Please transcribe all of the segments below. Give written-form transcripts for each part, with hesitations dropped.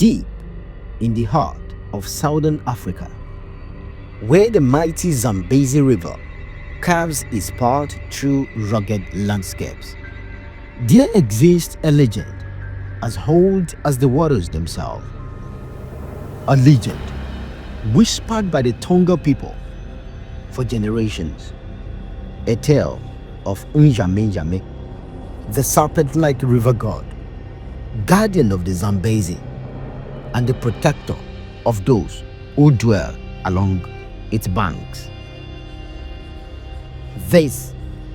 deep in the heart of southern Africa, where the mighty Zambezi River carves its path through rugged landscapes, there exists a legend as old as the waters themselves. A legend whispered by the Tonga people for generations. A tale of Nyami Nyami, the serpent-like river god, guardian of the Zambezi, and the protector of those who dwell along its banks. This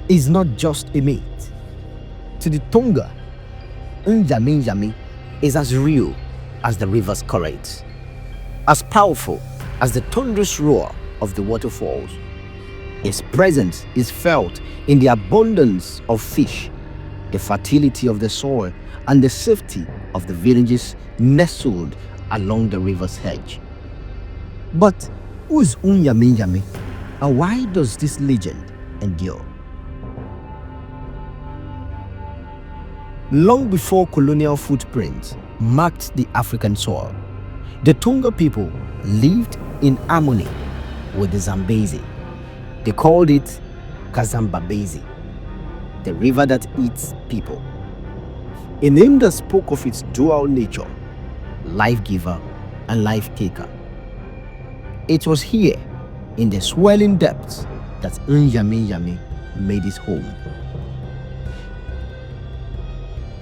is not just a myth. To the Tonga, Nyami Nyami is as real as the river's currents, as powerful as the thunderous roar of the waterfalls. Its presence is felt in the abundance of fish, the fertility of the soil, and the safety of the villages nestled along the river's edge. But who is Nyami Nyami, and why does this legend endure? Long before colonial footprints marked the African soil, the Tonga people lived in harmony with the Zambezi. They called it Kazambabezi, the river that eats people, a name that spoke of its dual nature, life giver and life taker. It was here, in the swelling depths, that Nyami Nyami made its home.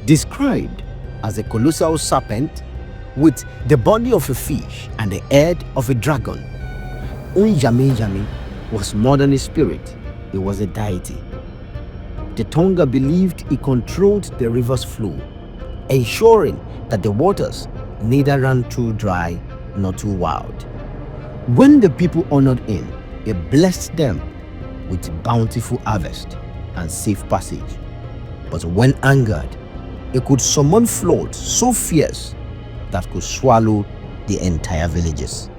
Described as a colossal serpent with the body of a fish and the head of a dragon, Nyami Nyami was more than a spirit, it was a deity. The Tonga believed he controlled the river's flow, ensuring that the waters neither ran too dry nor too wild. When the people honored him, he blessed them with bountiful harvest and safe passage. But when angered, he could summon floods so fierce that could swallow the entire villages.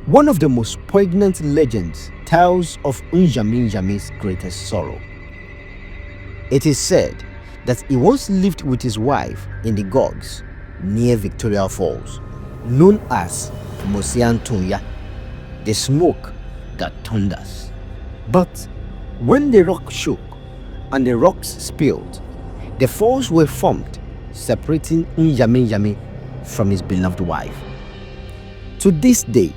One of the most poignant legends tells of Nyami Nyami's greatest sorrow. It is said that he once lived with his wife in the gorge near Victoria Falls, known as Mosiantunya, the smoke that thunders. But when the rock shook and the rocks spilled, the falls were formed, separating Nyami Nyami from his beloved wife. To this day,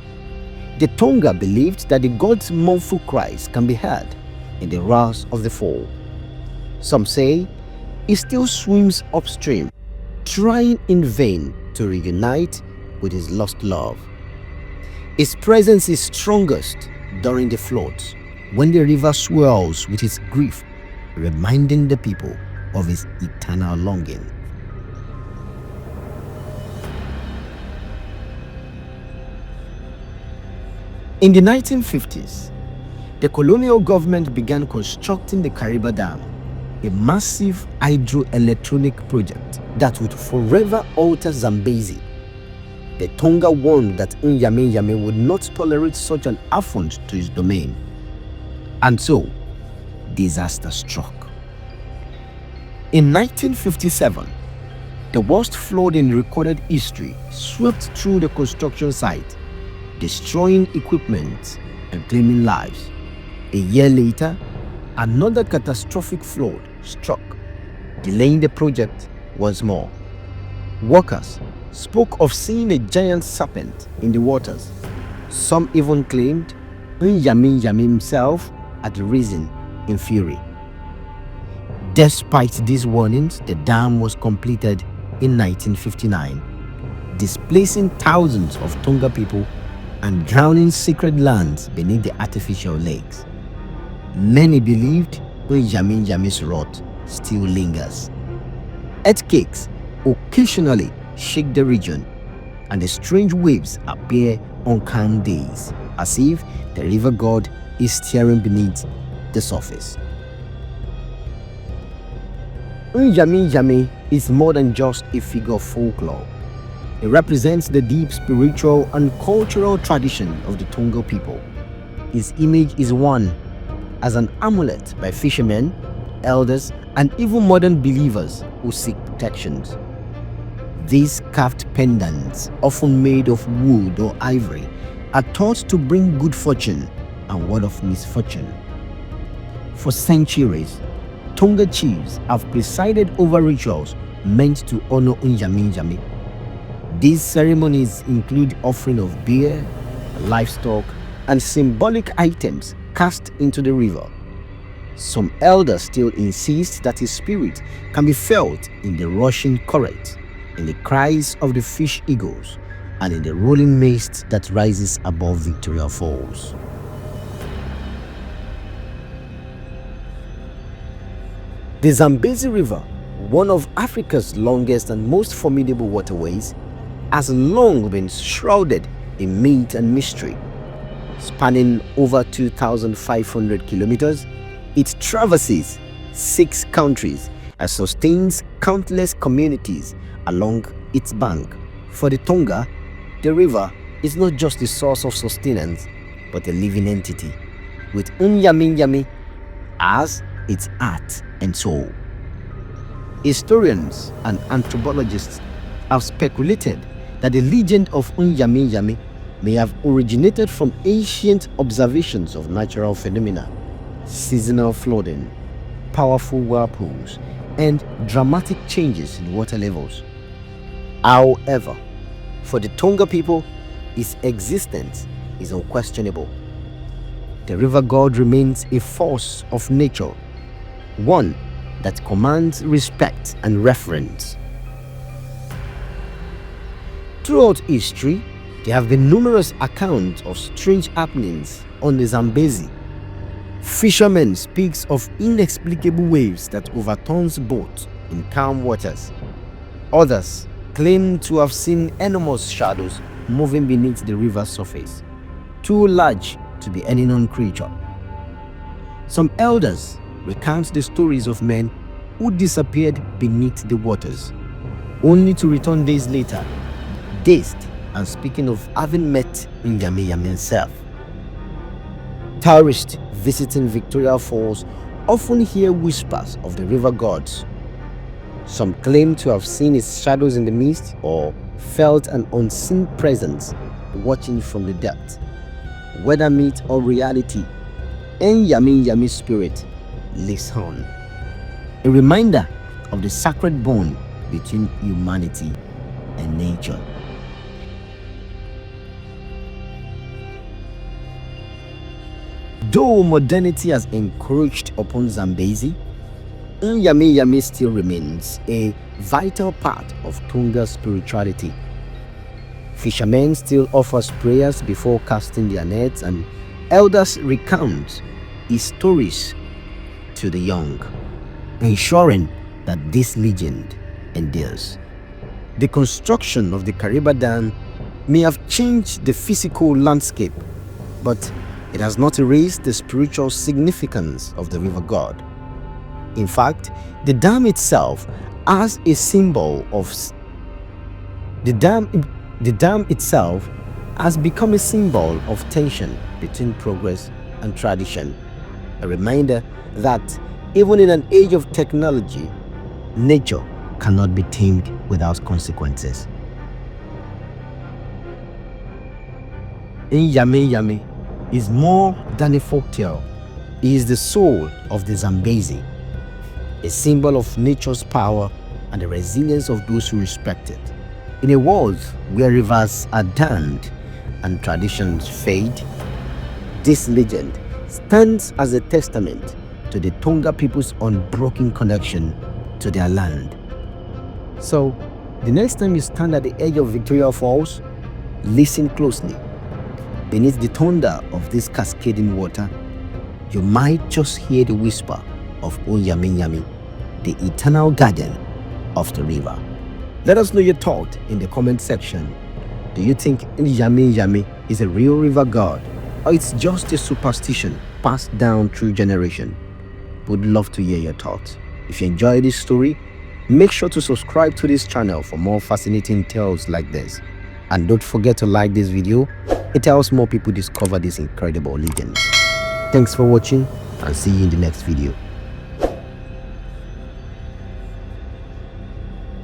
the Tonga believed that the god's mournful cries can be heard in the roars of the fall. Some say he still swims upstream, trying in vain to reunite with his lost love. His presence is strongest during the floods, when the river swells with its grief, reminding the people of his eternal longing. In the 1950s, the colonial government began constructing the Kariba Dam, a massive hydroelectric project that would forever alter Zambezi. The Tonga warned that Nyami Nyami would not tolerate such an affront to his domain. And so, disaster struck. In 1957, the worst flood in recorded history swept through the construction site, destroying equipment and claiming lives. A year later, another catastrophic flood struck, delaying the project once more. Workers spoke of seeing a giant serpent in the waters. Some even claimed Nyami Nyami himself had risen in fury. Despite these warnings, the dam was completed in 1959, displacing thousands of Tonga people and drowning sacred lands beneath the artificial lakes. Many believed Nyami Nyami's wrath still lingers. Earthquakes occasionally shake the region, and the strange waves appear on calm days, as if the river god is staring beneath the surface. Nyami Nyami is more than just a figure of folklore. It represents the deep spiritual and cultural tradition of the Tonga people. His image is worn as an amulet by fishermen, elders, and even modern believers who seek protections. These carved pendants, often made of wood or ivory, are thought to bring good fortune and ward off misfortune. For centuries, Tonga chiefs have presided over rituals meant to honor Nyami Nyami. These ceremonies include offering of beer, livestock, and symbolic items cast into the river. Some elders still insist that his spirit can be felt in the rushing current, in the cries of the fish eagles, and in the rolling mist that rises above Victoria Falls. The Zambezi River, one of Africa's longest and most formidable waterways, has long been shrouded in myth and mystery. Spanning over 2,500 kilometers, it traverses 6 countries and sustains countless communities along its bank. For the Tonga, the river is not just a source of sustenance, but a living entity, with Nyami Nyami as its heart and soul. Historians and anthropologists have speculated that the legend of Nyami Nyami may have originated from ancient observations of natural phenomena, seasonal flooding, powerful whirlpools, and dramatic changes in water levels. However, for the Tonga people, its existence is unquestionable. The river god remains a force of nature, one that commands respect and reverence. Throughout history, there have been numerous accounts of strange happenings on the Zambezi. Fishermen speak of inexplicable waves that overturns boats in calm waters. Others claim to have seen enormous shadows moving beneath the river's surface, too large to be any known creature. Some elders recount the stories of men who disappeared beneath the waters, only to return days later, dazed and speaking of having met Nyami Nyami himself. Tourists visiting Victoria Falls often hear whispers of the river gods. Some claim to have seen its shadows in the mist or felt an unseen presence watching from the depths. Whether myth or reality, Nyami Nyami's spirit lives on, a reminder of the sacred bond between humanity and nature. Though modernity has encroached upon Zambezi, Nyami Nyami still remains a vital part of Tonga's spirituality. Fishermen still offer prayers before casting their nets, and elders recount his stories to the young, ensuring that this legend endures. The construction of the Kariba Dam may have changed the physical landscape, but it has not erased the spiritual significance of the river god. In fact, the dam itself as a symbol of the dam itself has become a symbol of tension between progress and tradition, a reminder that even in an age of technology, nature cannot be tamed without consequences. Nyami Nyami is more than a folktale. He is the soul of the Zambezi, a symbol of nature's power and the resilience of those who respect it. In a world where rivers are dammed and traditions fade, this legend stands as a testament to the Tonga people's unbroken connection to their land. So, the next time you stand at the edge of Victoria Falls, listen closely. Beneath the thunder of this cascading water, you might just hear the whisper of Nyami Nyami, the eternal guardian of the river. Let us know your thought in the comment section. Do you think Nyami Nyami is a real river god, or it's just a superstition passed down through generation? Would love to hear your thoughts. If you enjoyed this story, make sure to subscribe to this channel for more fascinating tales like this. And don't forget to like this video. It helps more people discover these incredible legends. Thanks for watching, and see you in the next video.